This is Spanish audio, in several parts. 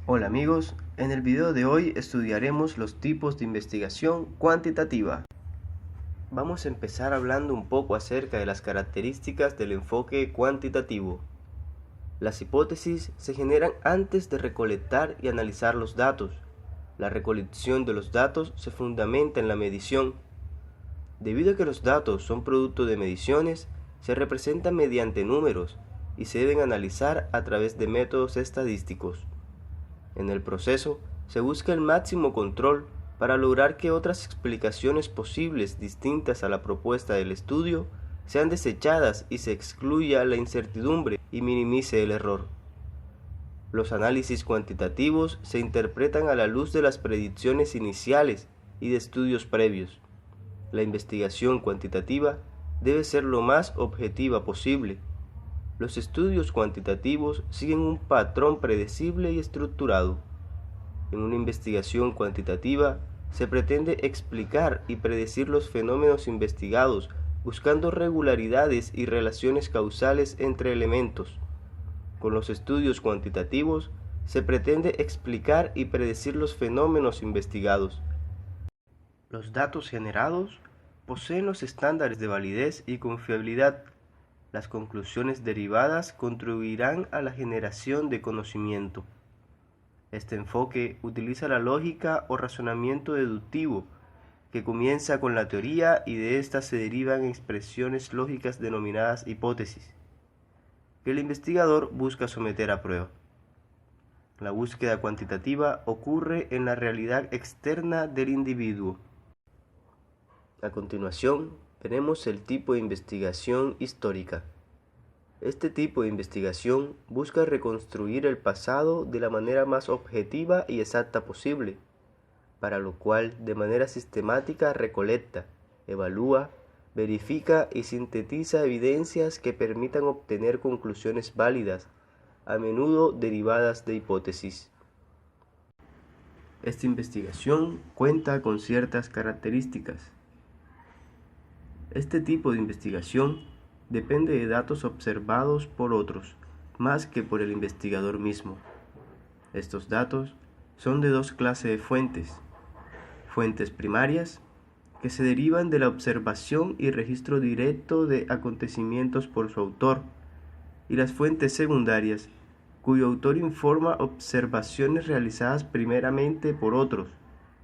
Hola amigos, en el video de hoy estudiaremos los tipos de investigación cuantitativa. Vamos a empezar hablando un poco acerca de las características del enfoque cuantitativo. Las hipótesis se generan antes de recolectar y analizar los datos. La recolección de los datos se fundamenta en la medición. Debido a que los datos son producto de mediciones, se representan mediante números y se deben analizar a través de métodos estadísticos. En el proceso, se busca el máximo control para lograr que otras explicaciones posibles distintas a la propuesta del estudio sean desechadas y se excluya la incertidumbre y minimice el error. Los análisis cuantitativos se interpretan a la luz de las predicciones iniciales y de estudios previos. La investigación cuantitativa debe ser lo más objetiva posible. Los estudios cuantitativos siguen un patrón predecible y estructurado. En una investigación cuantitativa se pretende explicar y predecir los fenómenos investigados buscando regularidades y relaciones causales entre elementos. Con los estudios cuantitativos se pretende explicar y predecir los fenómenos investigados. Los datos generados poseen los estándares de validez y confiabilidad. Las conclusiones derivadas contribuirán a la generación de conocimiento. Este enfoque utiliza la lógica o razonamiento deductivo, que comienza con la teoría y de ésta se derivan expresiones lógicas denominadas hipótesis, que el investigador busca someter a prueba. La búsqueda cuantitativa ocurre en la realidad externa del individuo. A continuación, tenemos el tipo de investigación histórica. Este tipo de investigación busca reconstruir el pasado de la manera más objetiva y exacta posible, para lo cual de manera sistemática recolecta, evalúa, verifica y sintetiza evidencias que permitan obtener conclusiones válidas, a menudo derivadas de hipótesis. Esta investigación cuenta con ciertas características. Este tipo de investigación depende de datos observados por otros, más que por el investigador mismo. Estos datos son de dos clases de fuentes. Fuentes primarias, que se derivan de la observación y registro directo de acontecimientos por su autor, y las fuentes secundarias, cuyo autor informa observaciones realizadas primeramente por otros.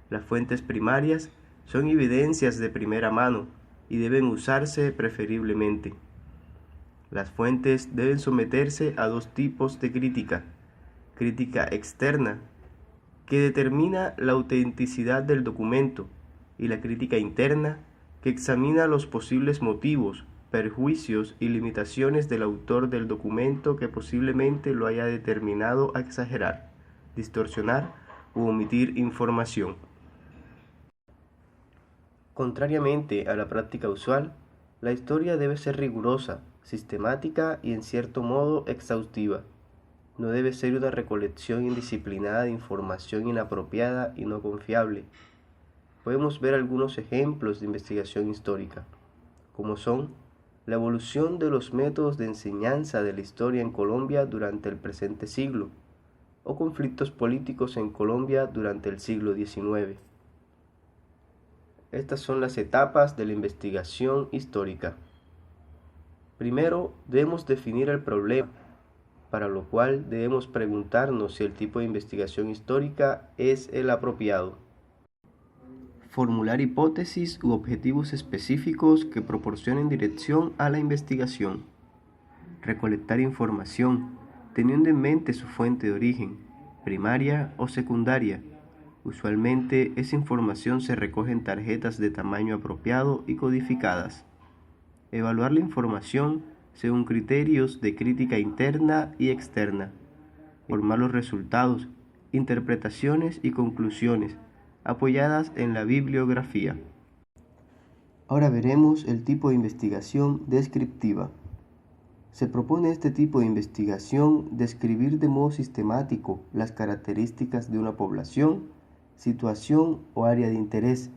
Las fuentes primarias son evidencias de primera mano y deben usarse preferiblemente. Las fuentes deben someterse a dos tipos de crítica: crítica externa, que determina la autenticidad del documento, y la crítica interna, que examina los posibles motivos, perjuicios y limitaciones del autor del documento que posiblemente lo haya determinado a exagerar, distorsionar u omitir información. Contrariamente a la práctica usual, la historia debe ser rigurosa, sistemática y en cierto modo exhaustiva. No debe ser una recolección indisciplinada de información inapropiada y no confiable. Podemos ver algunos ejemplos de investigación histórica, como son la evolución de los métodos de enseñanza de la historia en Colombia durante el presente siglo, o conflictos políticos en Colombia durante el siglo XIX. Estas son las etapas de la investigación histórica. Primero, debemos definir el problema, para lo cual debemos preguntarnos si el tipo de investigación histórica es el apropiado. Formular hipótesis u objetivos específicos que proporcionen dirección a la investigación. Recolectar información, teniendo en mente su fuente de origen, primaria o secundaria. Usualmente esa información se recoge en tarjetas de tamaño apropiado y codificadas. Evaluar la información según criterios de crítica interna y externa. Formar los resultados, interpretaciones y conclusiones apoyadas en la bibliografía. Ahora veremos el tipo de investigación descriptiva. Se propone este tipo de investigación describir de modo sistemático las características de una población, situación o área de interés.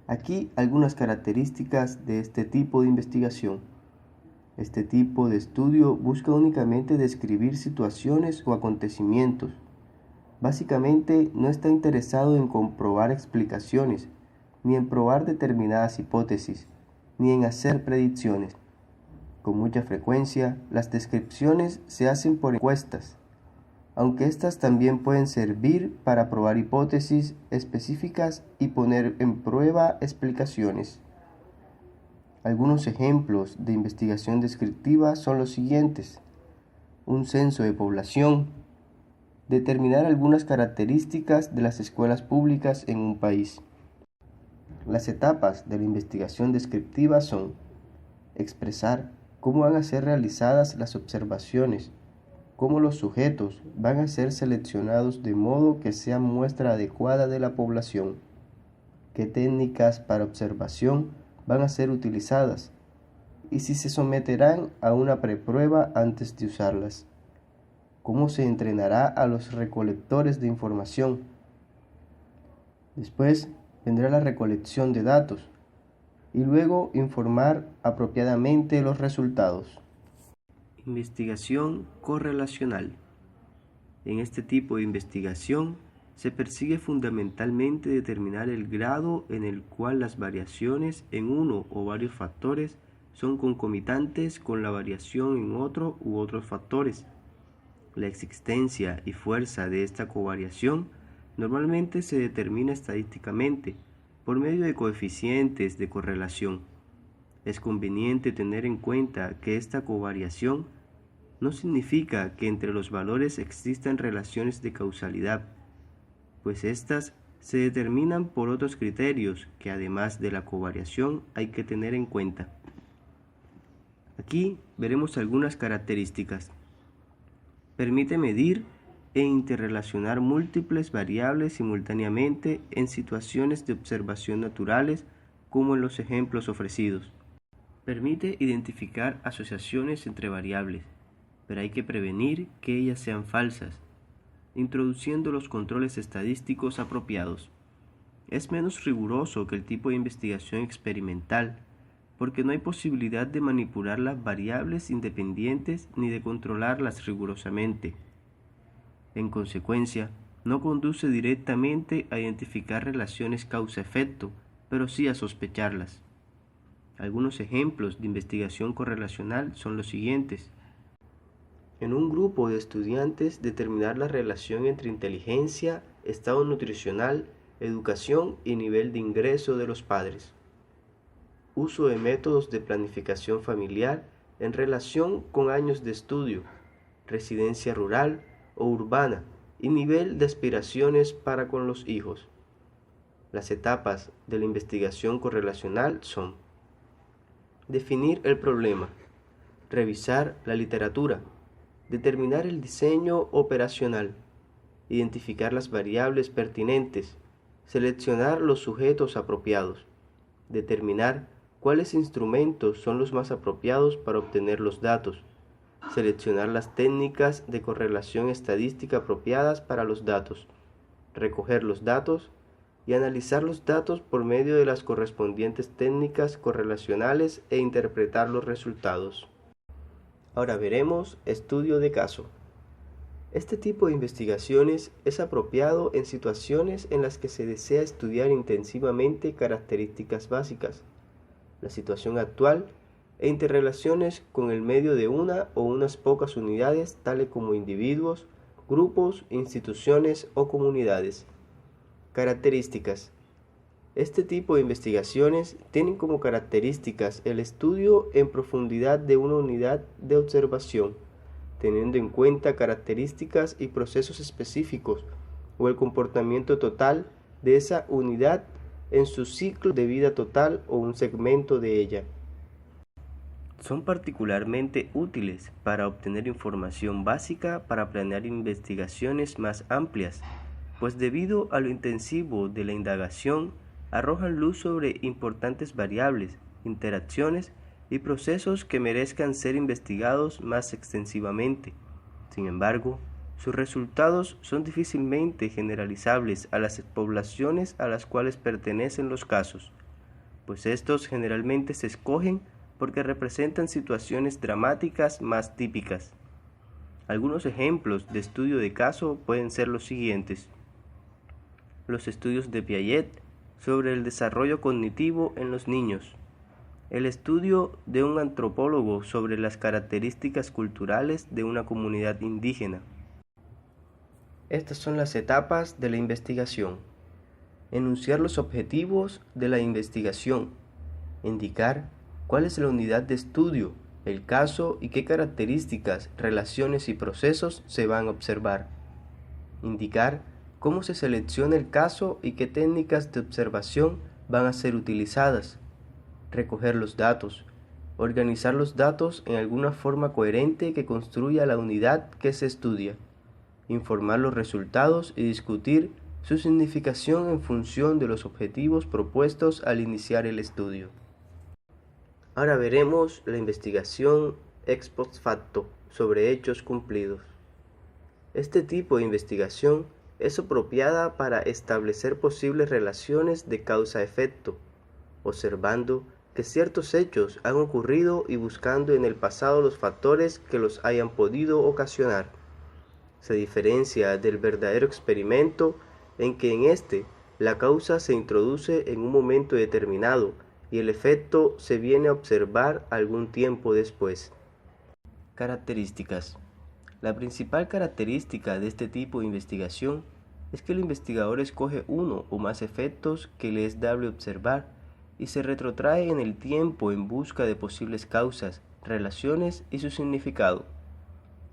Aquí algunas características de este tipo de investigación. Este tipo de estudio busca únicamente describir situaciones o acontecimientos. Básicamente no está interesado en comprobar explicaciones, ni en probar determinadas hipótesis, ni en hacer predicciones. Con mucha frecuencia, las descripciones se hacen por encuestas, aunque éstas también pueden servir para probar hipótesis específicas y poner en prueba explicaciones. Algunos ejemplos de investigación descriptiva son los siguientes: un censo de población, determinar algunas características de las escuelas públicas en un país. Las etapas de la investigación descriptiva son: expresar cómo van a ser realizadas las observaciones, cómo los sujetos van a ser seleccionados de modo que sean muestra adecuada de la población, qué técnicas para observación van a ser utilizadas y si se someterán a una preprueba antes de usarlas, cómo se entrenará a los recolectores de información. Después vendrá la recolección de datos y luego informar apropiadamente los resultados. Investigación correlacional. En este tipo de investigación se persigue fundamentalmente determinar el grado en el cual las variaciones en uno o varios factores son concomitantes con la variación en otro u otros factores. La existencia y fuerza de esta covariación normalmente se determina estadísticamente por medio de coeficientes de correlación. Es conveniente tener en cuenta que esta covariación no significa que entre los valores existan relaciones de causalidad, pues éstas se determinan por otros criterios que además de la covariación hay que tener en cuenta. Aquí veremos algunas características. Permite medir e interrelacionar múltiples variables simultáneamente en situaciones de observación naturales como en los ejemplos ofrecidos. Permite identificar asociaciones entre variables, pero hay que prevenir que ellas sean falsas, introduciendo los controles estadísticos apropiados. Es menos riguroso que el tipo de investigación experimental, porque no hay posibilidad de manipular las variables independientes ni de controlarlas rigurosamente. En consecuencia, no conduce directamente a identificar relaciones causa-efecto, pero sí a sospecharlas. Algunos ejemplos de investigación correlacional son los siguientes. En un grupo de estudiantes, determinar la relación entre inteligencia, estado nutricional, educación y nivel de ingreso de los padres. Uso de métodos de planificación familiar en relación con años de estudio, residencia rural o urbana y nivel de aspiraciones para con los hijos. Las etapas de la investigación correlacional son: definir el problema, revisar la literatura, determinar el diseño operacional, identificar las variables pertinentes, seleccionar los sujetos apropiados, determinar cuáles instrumentos son los más apropiados para obtener los datos, seleccionar las técnicas de correlación estadística apropiadas para los datos, recoger los datos y analizar los datos por medio de las correspondientes técnicas correlacionales e interpretar los resultados. Ahora veremos estudio de caso. Este tipo de investigaciones es apropiado en situaciones en las que se desea estudiar intensivamente características básicas, la situación actual e interrelaciones con el medio de una o unas pocas unidades, tales como individuos, grupos, instituciones o comunidades. Características. Este tipo de investigaciones tienen como características el estudio en profundidad de una unidad de observación, teniendo en cuenta características y procesos específicos o el comportamiento total de esa unidad en su ciclo de vida total o un segmento de ella. Son particularmente útiles para obtener información básica para planear investigaciones más amplias, pues debido a lo intensivo de la indagación, arrojan luz sobre importantes variables, interacciones y procesos que merezcan ser investigados más extensivamente. Sin embargo, sus resultados son difícilmente generalizables a las poblaciones a las cuales pertenecen los casos, pues estos generalmente se escogen porque representan situaciones dramáticas más típicas. Algunos ejemplos de estudio de caso pueden ser los siguientes: los estudios de Piaget sobre el desarrollo cognitivo en los niños, el estudio de un antropólogo sobre las características culturales de una comunidad indígena. Estas son las etapas de la investigación: enunciar los objetivos de la investigación, indicar cuál es la unidad de estudio, el caso y qué características, relaciones y procesos se van a observar, indicar cómo se selecciona el caso y qué técnicas de observación van a ser utilizadas, recoger los datos, organizar los datos en alguna forma coherente que construya la unidad que se estudia, informar los resultados y discutir su significación en función de los objetivos propuestos al iniciar el estudio. Ahora veremos la investigación ex post facto sobre hechos cumplidos. Este tipo de investigación es apropiada para establecer posibles relaciones de causa-efecto, observando que ciertos hechos han ocurrido y buscando en el pasado los factores que los hayan podido ocasionar. Se diferencia del verdadero experimento en que en este la causa se introduce en un momento determinado y el efecto se viene a observar algún tiempo después. Características. La principal característica de este tipo de investigación es que el investigador escoge uno o más efectos que le es dable observar y se retrotrae en el tiempo en busca de posibles causas, relaciones y su significado.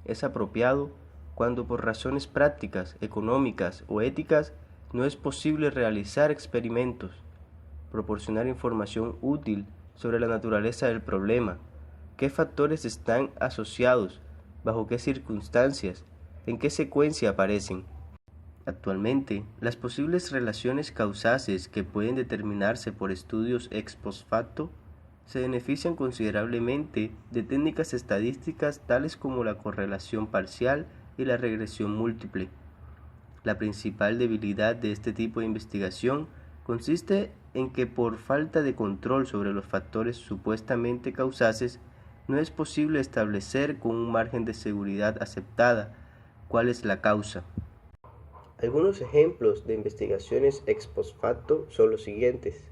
Es apropiado cuando por razones prácticas, económicas o éticas no es posible realizar experimentos, proporcionar información útil sobre la naturaleza del problema, qué factores están asociados, bajo qué circunstancias, en qué secuencia aparecen. Actualmente, las posibles relaciones causaces que pueden determinarse por estudios ex post facto se benefician considerablemente de técnicas estadísticas tales como la correlación parcial y la regresión múltiple. La principal debilidad de este tipo de investigación consiste en que por falta de control sobre los factores supuestamente causaces, no es posible establecer con un margen de seguridad aceptada cuál es la causa. Algunos ejemplos de investigaciones ex post facto son los siguientes: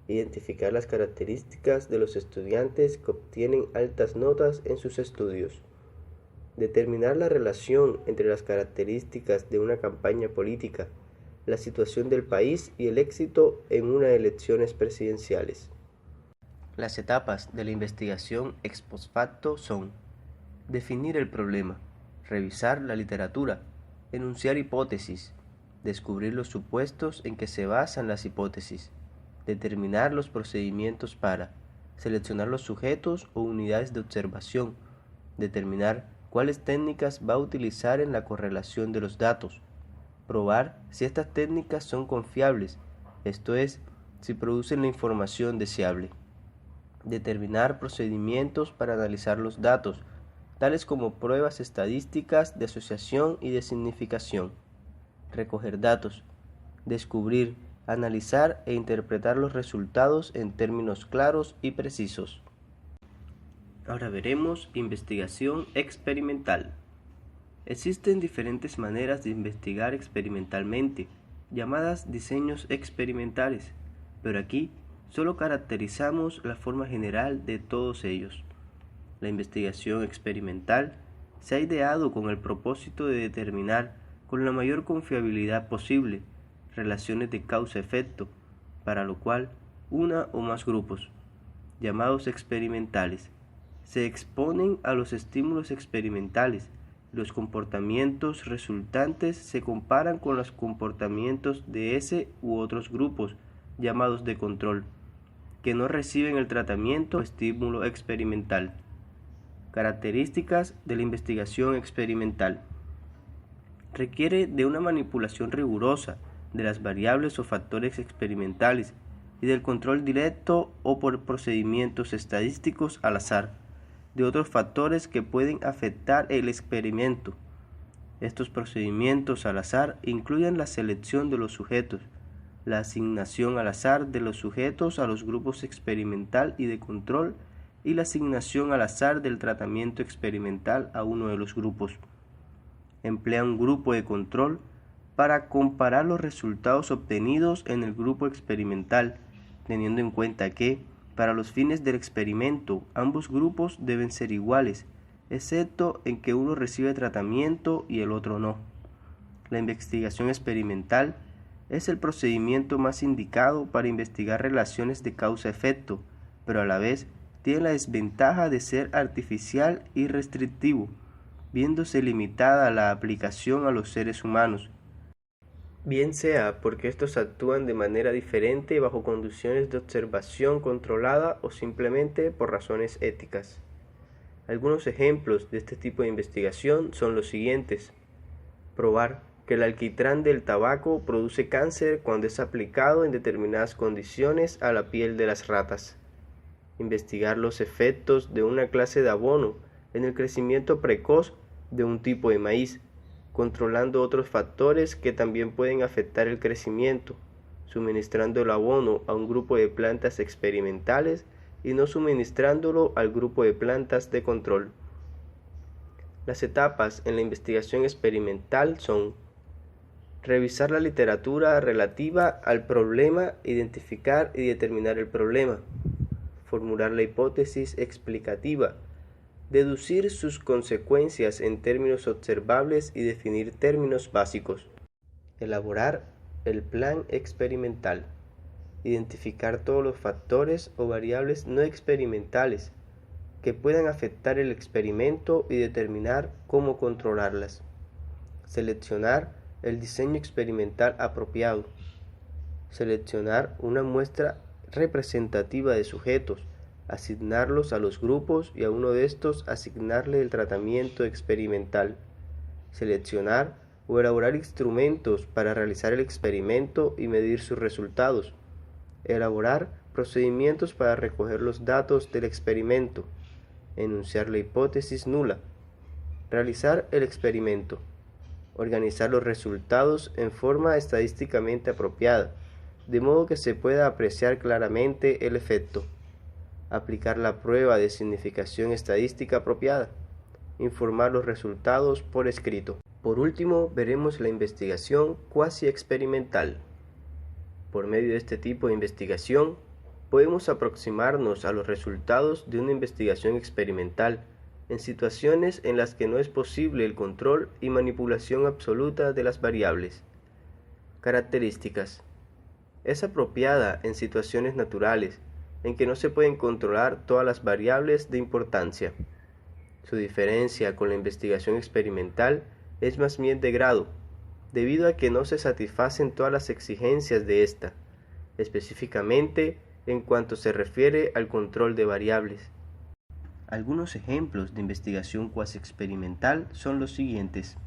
identificar las características de los estudiantes que obtienen altas notas en sus estudios, determinar la relación entre las características de una campaña política, la situación del país y el éxito en unas elecciones presidenciales. Las etapas de la investigación ex post facto son: definir el problema, revisar la literatura, enunciar hipótesis, descubrir los supuestos en que se basan las hipótesis, determinar los procedimientos para seleccionar los sujetos o unidades de observación, determinar cuáles técnicas va a utilizar en la correlación de los datos, probar si estas técnicas son confiables, esto es, si producen la información deseable, determinar procedimientos para analizar los datos, tales como pruebas estadísticas de asociación y de significación, recoger datos, descubrir, analizar e interpretar los resultados en términos claros y precisos. Ahora veremos investigación experimental. Existen diferentes maneras de investigar experimentalmente, llamadas diseños experimentales, pero aquí solo caracterizamos la forma general de todos ellos. La investigación experimental se ha ideado con el propósito de determinar con la mayor confiabilidad posible relaciones de causa-efecto, para lo cual una o más grupos, llamados experimentales, se exponen a los estímulos experimentales. Los comportamientos resultantes se comparan con los comportamientos de ese u otros grupos, llamados de control, que no reciben el tratamiento o estímulo experimental. Características de la investigación experimental. Requiere de una manipulación rigurosa de las variables o factores experimentales y del control directo o por procedimientos estadísticos al azar de otros factores que pueden afectar el experimento. Estos procedimientos al azar incluyen la selección de los sujetos, la asignación al azar de los sujetos a los grupos experimental y de control y la asignación al azar del tratamiento experimental a uno de los grupos. emplea un grupo de control para comparar los resultados obtenidos en el grupo experimental, teniendo en cuenta que, para los fines del experimento, ambos grupos deben ser iguales, excepto en que uno recibe tratamiento y el otro no. La investigación experimental es el procedimiento más indicado para investigar relaciones de causa-efecto, pero a la vez tiene la desventaja de ser artificial y restrictivo, viéndose limitada la aplicación a los seres humanos, bien sea porque estos actúan de manera diferente bajo condiciones de observación controlada o simplemente por razones éticas. Algunos ejemplos de este tipo de investigación son los siguientes: probar que el alquitrán del tabaco produce cáncer cuando es aplicado en determinadas condiciones a la piel de las ratas. Investigar los efectos de una clase de abono en el crecimiento precoz de un tipo de maíz, controlando otros factores que también pueden afectar el crecimiento, suministrando el abono a un grupo de plantas experimentales y no suministrándolo al grupo de plantas de control. Las etapas en la investigación experimental son: revisar la literatura relativa al problema, identificar y determinar el problema, formular la hipótesis explicativa, deducir sus consecuencias en términos observables y definir términos básicos, elaborar el plan experimental, identificar todos los factores o variables no experimentales que puedan afectar el experimento y determinar cómo controlarlas, seleccionar el diseño experimental apropiado, seleccionar una muestra representativa de sujetos, asignarlos a los grupos y a uno de estos asignarle el tratamiento experimental, seleccionar o elaborar instrumentos para realizar el experimento y medir sus resultados, elaborar procedimientos para recoger los datos del experimento, enunciar la hipótesis nula, realizar el experimento, organizar los resultados en forma estadísticamente apropiada, de modo que se pueda apreciar claramente el efecto, aplicar la prueba de significación estadística apropiada, informar los resultados por escrito. Por último, veremos la investigación cuasi experimental. Por medio de este tipo de investigación, podemos aproximarnos a los resultados de una investigación experimental en situaciones en las que no es posible el control y manipulación absoluta de las variables. Características: es apropiada en situaciones naturales, en que no se pueden controlar todas las variables de importancia. Su diferencia con la investigación experimental es más bien de grado, debido a que no se satisfacen todas las exigencias de esta, específicamente en cuanto se refiere al control de variables. Algunos ejemplos de investigación cuasi experimental son los siguientes: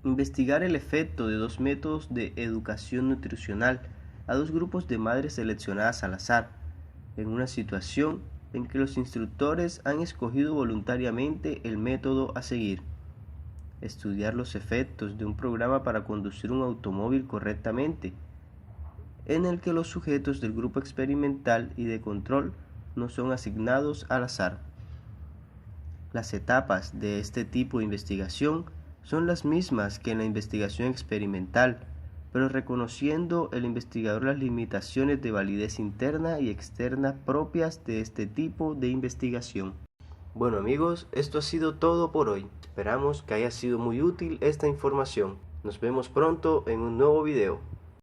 investigar el efecto de dos métodos de educación nutricional a dos grupos de madres seleccionadas al azar, en una situación en que los instructores han escogido voluntariamente el método a seguir. Estudiar los efectos de un programa para conducir un automóvil correctamente, en el que los sujetos del grupo experimental y de control no son asignados al azar. Las etapas de este tipo de investigación son las mismas que en la investigación experimental, pero reconociendo el investigador las limitaciones de validez interna y externa propias de este tipo de investigación. Bueno amigos, esto ha sido todo por hoy. Esperamos que haya sido muy útil esta información. Nos vemos pronto en un nuevo video.